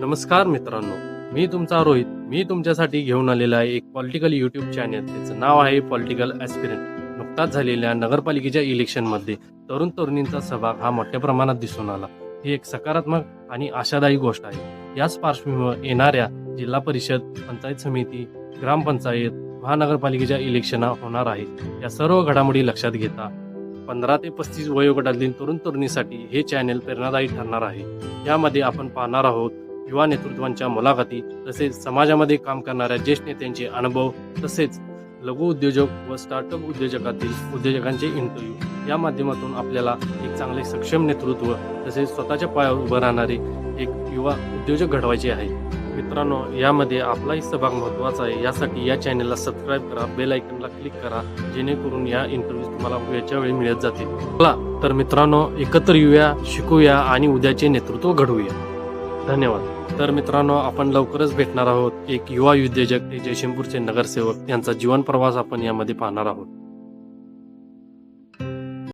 नमस्कार मित्रांनो, मी तुमचा रोहित. मी तुमच्यासाठी घेऊन आलेला आहे एक पॉलिटिकल यूट्यूब चॅनल. त्याचं नाव आहे पॉलिटिकल ॲस्पिरंट. नुकताच झालेल्या नगरपालिकेच्या इलेक्शनमध्ये तरुण तरुणींचा सहभाग हा मोठ्या प्रमाणात दिसून आला. ही एक सकारात्मक आणि आशादायी गोष्ट आहे. याच पार्श्वभूमीवर येणाऱ्या जिल्हा परिषद, पंचायत समिती, ग्रामपंचायत, महानगरपालिकेच्या इलेक्शन होणार आहे. या सर्व घडामोडी लक्षात घेता 15 ते 35 वयोगटातील तरुण तरुणीसाठी हे चॅनल प्रेरणादायी ठरणार आहे. यामध्ये आपण पाहणार आहोत युवा नेतृत्वांच्या मुलाखती, तसेच समाजामध्ये काम करणाऱ्या ज्येष्ठ नेत्यांचे अनुभव, तसेच लघु उद्योजक व स्टार्टअप उद्योजकातील उद्योजकांचे इंटरव्ह्यू. या माध्यमातून आपल्याला एक चांगले सक्षम नेतृत्व तसेच स्वतःच्या पायावर उभं राहणारे एक युवा उद्योजक घडवायचे आहे. मित्रांनो, यामध्ये आपलाही सहभाग महत्त्वाचा आहे. यासाठी या चॅनलला सबस्क्राईब करा, बेल आयकॉनला क्लिक करा, जेणेकरून या इंटरव्ह्यू तुम्हाला वेळच्या वेळी मिळत जातील. चला तर मित्रांनो, एकत्र येऊया, शिकूया आणि उद्याचे नेतृत्व घडवूया. धन्यवाद. तर मित्रांनो, आपण लवकरच भेटणार आहोत एक युवा उद्योजक, ते जयसिंगपूरचे नगरसेवक यांचा जीवन प्रवास आपण यामध्ये पाहणार आहोत.